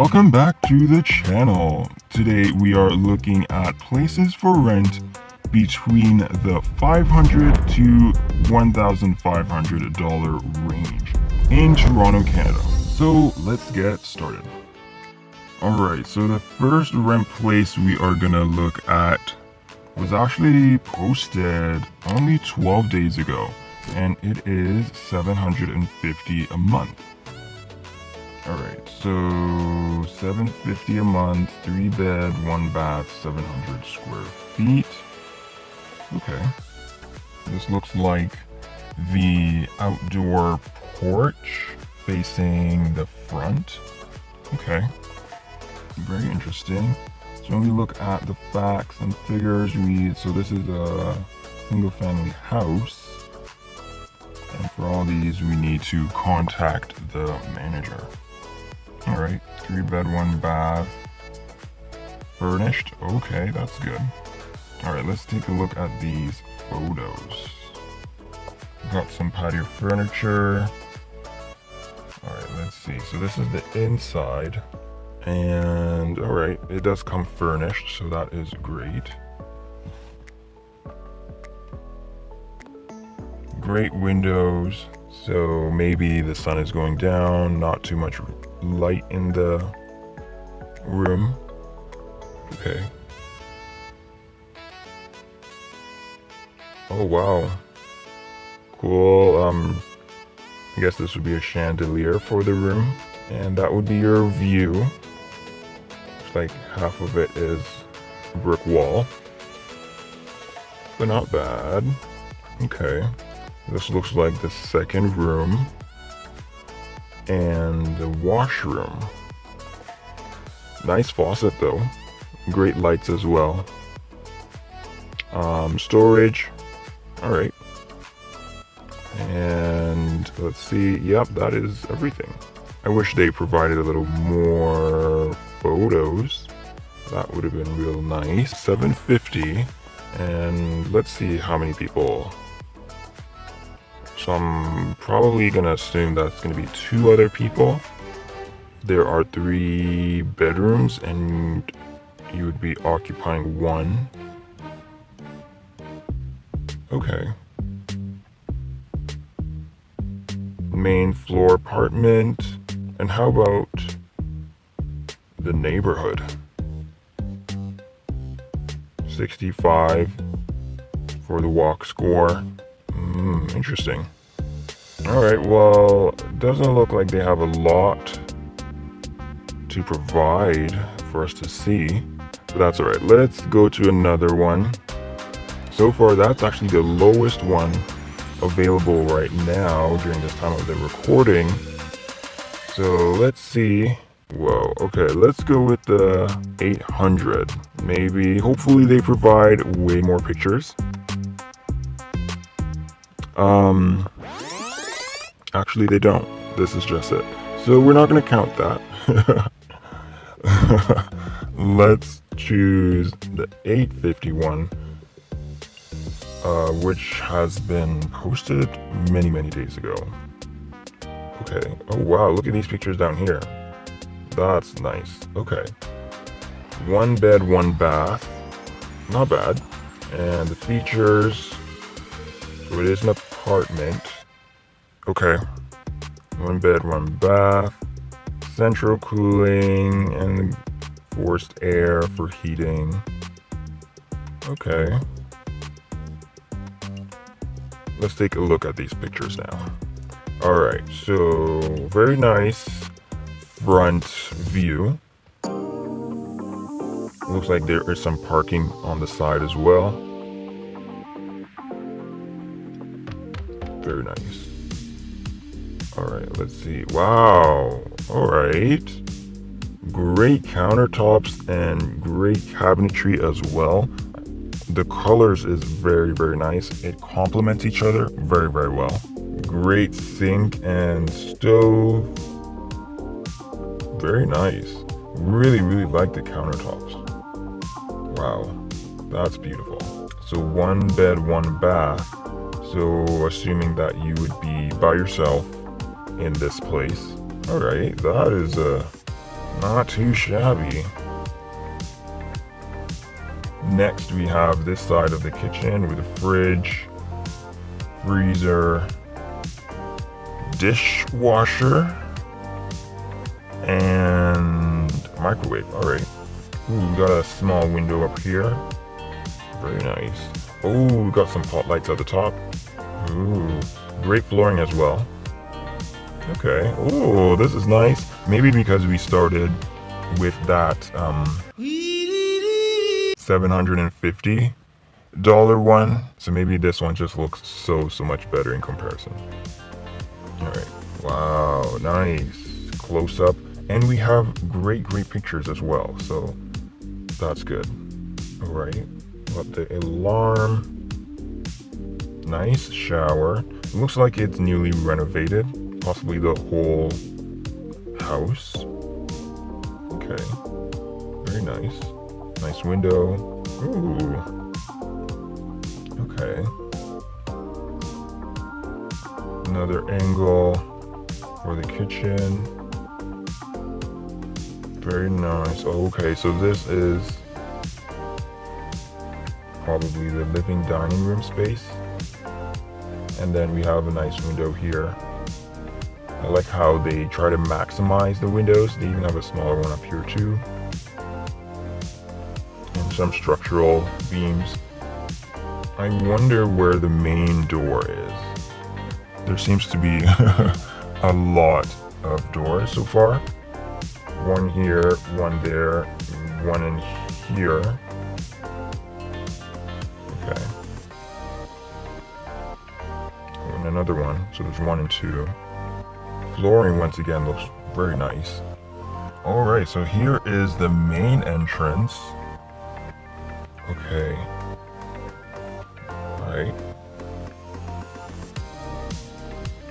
Welcome back to the channel. Today we are looking at places for rent between the $500 to $1,500 range in Toronto, Canada. So let's get started. Alright, so the first rent place we are gonna look at was actually posted only 12 days ago, and it is $750 a month. Alright, so $750 a month, 3 bed, 1 bath, 700 square feet. Okay. This looks like the outdoor porch facing the front. Okay. Very interesting. So when we look at the facts and figures, so this is a single family house. And for all these, we need to contact the manager. Alright, 3 bed, 1 bath, furnished. Okay, that's good. Alright, let's take a look at these photos. Got some patio furniture. Alright, let's see. So this is the inside. And alright, it does come furnished, so that is great. Great windows, so maybe the sun is going down, not too much light in the room. Okay. Oh wow. Cool. I guess this would be a chandelier for the room, and that would be your view. Looks like half of it is brick wall, but not bad. Okay. This looks like the second room and the washroom. Nice faucet though. Great lights as well. Storage. Alright. And let's see. Yep, that is everything. I wish they provided a little more photos. That would have been real nice. $750. And let's see how many people. So I'm probably going to assume that's going to be 2 other people. There are 3 bedrooms and you would be occupying 1. Okay. Main floor apartment. And how about the neighborhood? 65 for the walk score. Interesting. Alright, well, it doesn't look like they have a lot to provide for us to see, but that's alright. Let's go to another one. So far, that's actually the lowest one available right now during this time of the recording. So let's see. Whoa, okay, let's go with the 800. Maybe, hopefully they provide way more pictures. Actually they don't. This is just it. So we're not going to count that. Let's choose the 851, which has been posted many days ago. Okay. Oh wow, look at these pictures down here. That's nice. Okay. 1 bed, 1 bath. Not bad. And the features. So it is an apartment. Okay. 1 bed, 1 bath. Central cooling and forced air for heating. Okay. Let's take a look at these pictures now. Alright, so very nice front view. Looks like there is some parking on the side as well. Very nice. Alright, let's see. Wow. Alright. Great countertops and great cabinetry as well. The colors is very nice. It complements each other very well. Great sink and stove. Very nice. Really like the countertops. Wow. That's beautiful. So 1 bed, 1 bath. So assuming that you would be by yourself in this place. Alright, that is a Not too shabby. Next, we have this side of the kitchen with a fridge, freezer, dishwasher, and microwave. Alright. Ooh, we got a small window up here. Very nice. Oh, we got some pot lights at the top. Ooh, great flooring as well. Okay. Oh, this is nice. Maybe because we started with that $750 one, so maybe this one just looks so much better in comparison. All right. Wow, nice close up, and we have great pictures as well. So that's good. All right. Got the alarm. Nice shower. It looks like it's newly renovated, possibly the whole house. Okay, very nice. Nice window. Ooh. Okay. Another angle for the kitchen. Very nice. Okay, so this is probably the living dining room space. And then we have a nice window here. I like how they try to maximize the windows. They even have a smaller one up here too. And some structural beams. I wonder where the main door is. There seems to be a lot of doors so far. One here, one there, one in here. Okay. And another one, so there's 1 and 2. Flooring once again looks very nice. Alright, so here is the main entrance. Okay. Alright.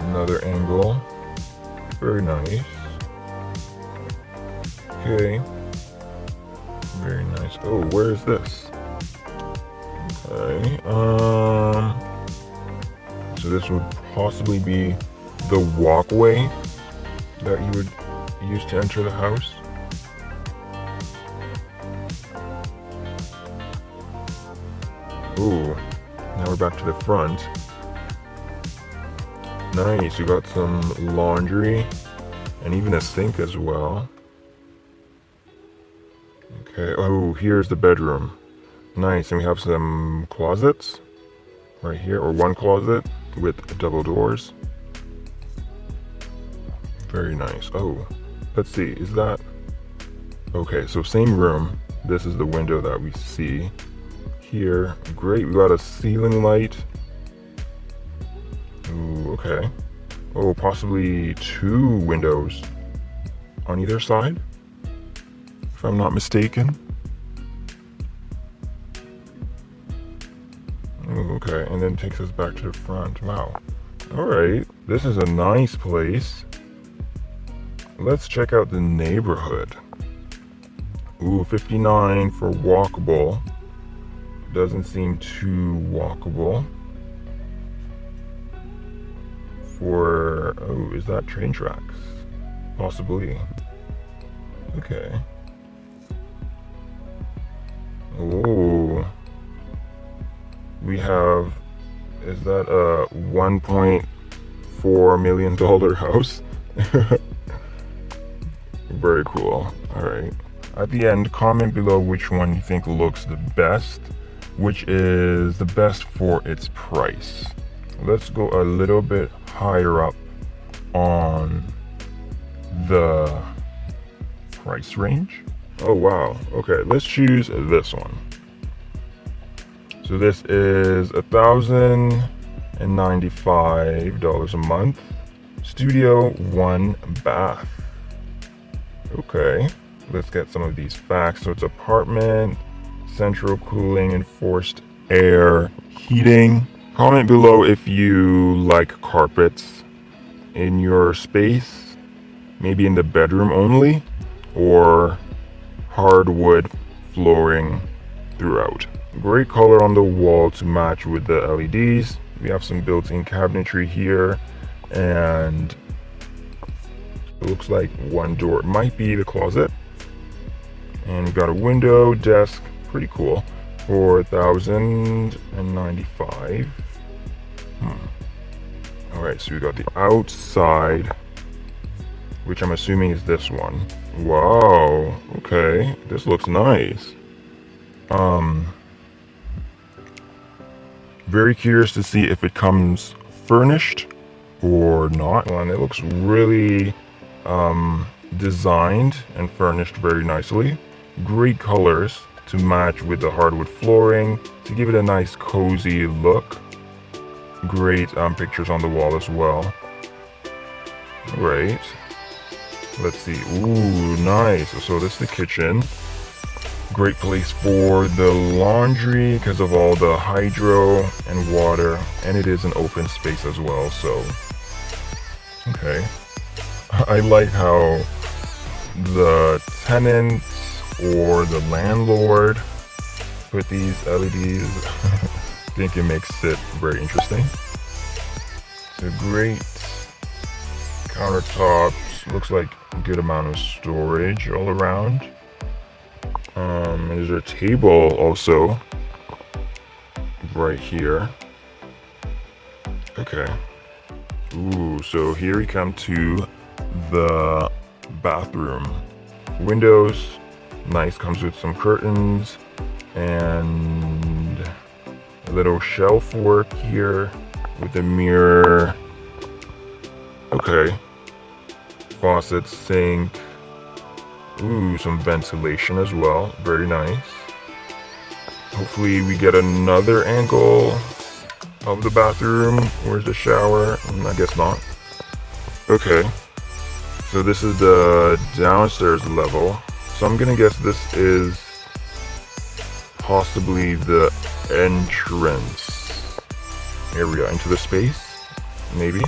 Another angle. Very nice. Okay. Very nice. Oh, where is this? Okay. So this would possibly be the walkway that you would use to enter the house. Ooh, now we're back to the front. Nice, you got some laundry and even a sink as well. Okay, oh, here's the bedroom. Nice, and we have some closets right here, or one closet with double doors. Very nice. Oh, let's see, is that... Okay, so same room. This is the window that we see here. Great, we got a ceiling light. Ooh, okay. Oh, possibly 2 windows on either side, if I'm not mistaken. Ooh, okay, and then takes us back to the front. Wow. Alright, this is a nice place. Let's check out the neighborhood. Ooh, 59 for walkable. Doesn't seem too walkable. For, oh, is that train tracks? Possibly. Okay. Oh. We have, is that a $1.4 million house? Very cool. Alright. At the end, comment below which one you think looks the best, which is the best for its price. Let's go a little bit higher up on the price range. Oh wow. Okay, let's choose this one. So this is $1,095 a month. Studio, 1 bath. Okay, let's get some of these facts. So it's apartment, central cooling, enforced air, heating. Comment below if you like carpets in your space, maybe in the bedroom only, or hardwood flooring throughout. Great color on the wall to match with the LEDs. We have some built-in cabinetry here, and it looks like one door might be the closet. And we got a window, desk, pretty cool, for 1,095. Alright, so we got the outside, which I'm assuming is this one. Wow, okay, this looks nice. Very curious to see if it comes furnished or not. And it looks really designed and furnished very nicely. Great colors to match with the hardwood flooring to give it a nice cozy look. Great pictures on the wall as well. Right. Let's see. Ooh, nice. So this is the kitchen. Great place for the laundry because of all the hydro and water, and it is an open space as well. So, okay. I like how the tenant or the landlord put these LEDs. I think it makes it very interesting. It's a great countertops. Looks like a good amount of storage all around. There's a table also right here. Okay. Ooh, so here we come to the bathroom. Windows, nice, comes with some curtains and a little shelf work here with a mirror. Okay. Faucet, sink. Ooh, some ventilation as well. Very nice. Hopefully we get another angle of the bathroom. Where's the shower? I guess not. Okay. So this is the downstairs level. So I'm gonna guess this is possibly the entrance area into the space. Maybe.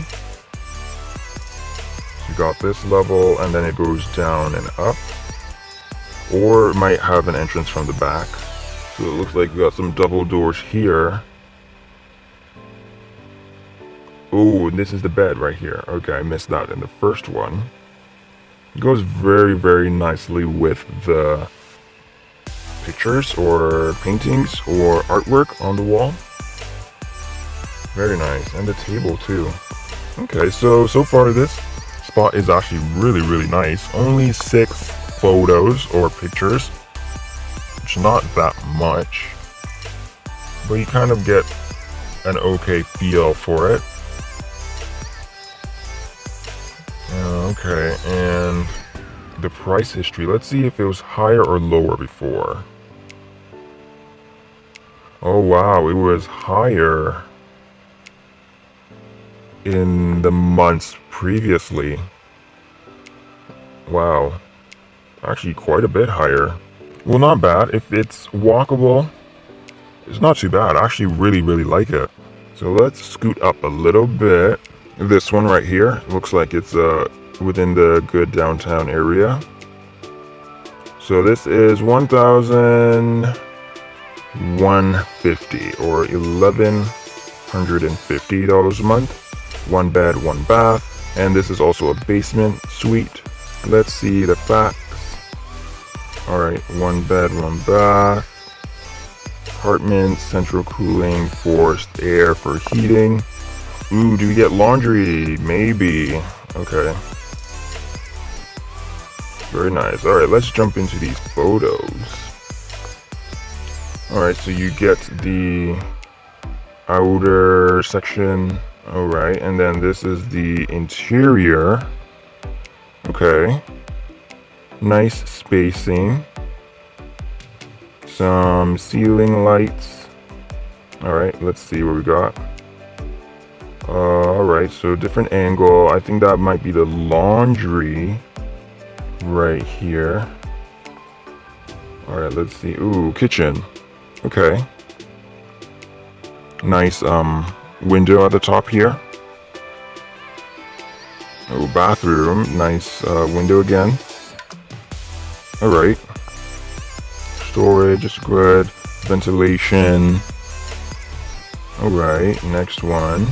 You got this level and then it goes down and up. Or it might have an entrance from the back. So it looks like we got some double doors here. Oh, and this is the bed right here. Okay, I missed that in the first one. It goes very, very nicely with the pictures or paintings or artwork on the wall. Very nice. And the table too. Okay, so far this spot is actually really, really nice. Only 6 photos or pictures, which is not that much, but you kind of get an okay feel for it. Okay, and the price history, let's see if it was higher or lower before. Oh wow, it was higher in the months previously. Wow. Actually quite a bit higher. Well, not bad. If it's walkable, it's not too bad. I actually really, really like it. So let's scoot up a little bit. This one right here looks like it's within the good downtown area. So this is $1,150 or $1,150 a month. 1 bed, 1 bath, and this is also a basement suite. Let's see the facts. Alright, 1 bed, 1 bath. Apartment, central cooling, forced air for heating. Ooh, do we get laundry? Maybe. Okay. Very nice. Alright, let's jump into these photos. Alright, so you get the outer section. Alright, and then this is the interior. Okay. Nice spacing. Some ceiling lights. Alright, let's see what we got. Alright, so different angle. I think that might be the laundry right here. Alright, let's see. Ooh, kitchen. Okay. Nice window at the top here. Oh, bathroom. Nice window again. Alright. Storage is good. Ventilation. Alright, next one.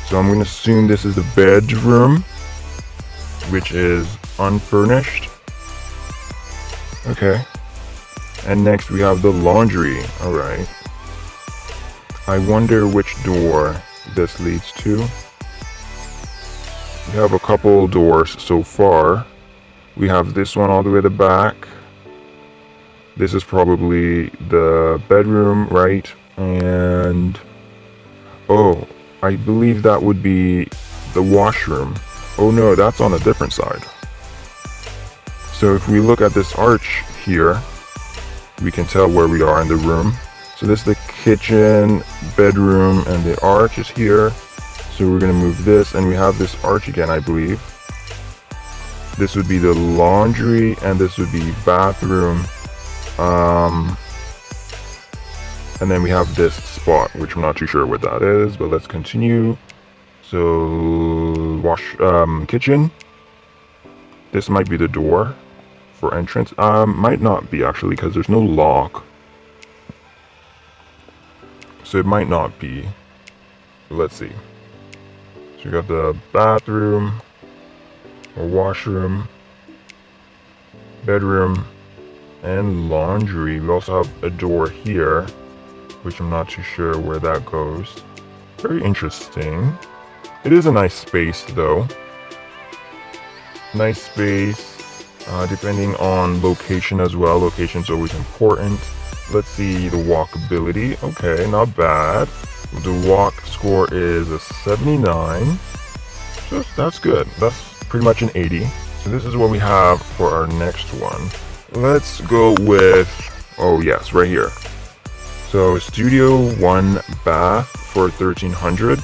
So I'm going to assume this is the bedroom, which is unfurnished. Okay. And next we have the laundry. All right. I wonder which door this leads to. We have a couple doors so far. We have this one all the way to the back. This is probably the bedroom, right? And oh, I believe that would be the washroom. Oh no, that's on a different side. So if we look at this arch here, we can tell where we are in the room. So this is the kitchen, bedroom, and the arch is here. So we're gonna move this, and we have this arch again, I believe. This would be the laundry, and this would be bathroom. And then we have this spot, which I'm not too sure what that is, but let's continue. So kitchen. This might be the door for entrance. Might not be actually, because there's no lock. So it might not be. Let's see. So we got the bathroom, or washroom, bedroom, and laundry. We also have a door here, which I'm not too sure where that goes. Very interesting. It is a nice space though. Nice space, depending on location as well. Location's always important. Let's see the walkability. Okay, not bad. The walk score is a 79. So that's good. That's pretty much an 80. So this is what we have for our next one. Let's go with, oh yes, right here. So studio 1 bath for 1300.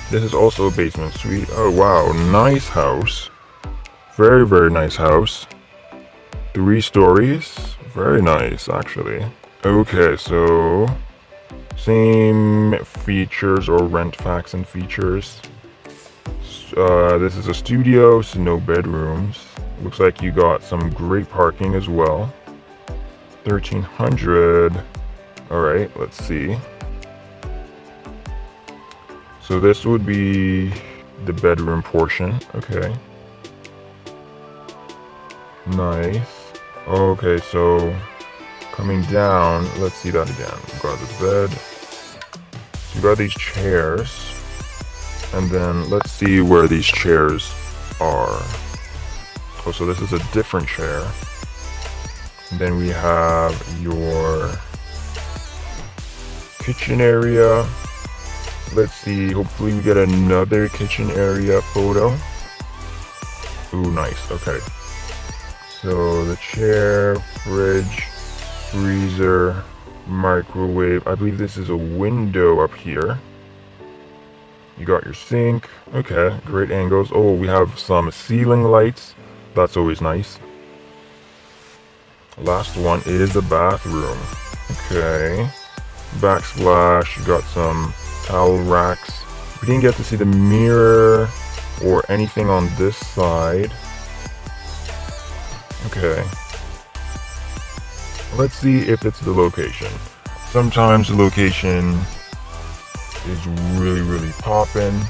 This is also a basement suite. Oh wow, nice house. Very, very nice house. 3 stories. Very nice, actually. Okay, so same features or rent facts and features. This is a studio, so no bedrooms. Looks like you got some great parking as well. 1300. All right, let's see. So this would be the bedroom portion. Okay. Nice. Okay, so coming down, let's see that again. We've got the bed. So we've got these chairs. And then let's see where these chairs are. Oh, so this is a different chair. And then we have your kitchen area. Let's see, hopefully we get another kitchen area photo. Ooh, nice, okay. So the chair, fridge, freezer, microwave. I believe this is a window up here. You got your sink. Okay, great angles. Oh, we have some ceiling lights. That's always nice. Last one is a bathroom. Okay. Backsplash. You got some towel racks. We didn't get to see the mirror or anything on this side. Okay. Let's see if it's the location. Sometimes the location is really, really poppin'.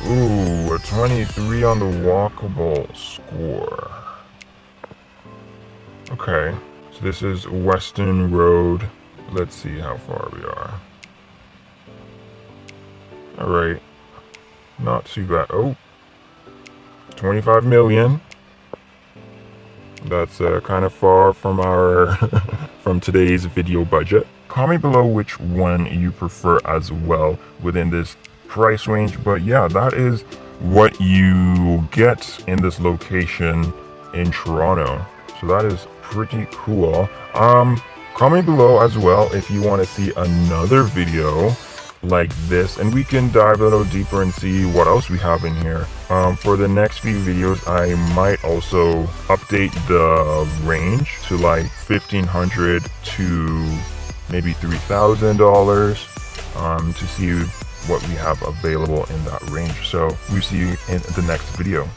Ooh, a 23 on the walkable score. Okay, so this is Weston Road. Let's see how far we are. Alright, not too bad. Oh, 25 million. That's kind of far from our from today's video budget. Comment below which one you prefer as well within this price range. But yeah, that is what you get in this location in Toronto. So that is pretty cool. Comment below as well if you want to see another video like this, and we can dive a little deeper and see what else we have in here. For the next few videos, I might also update the range to like $1,500 to maybe $3,000 to see what we have available in that range. So we see you in the next video.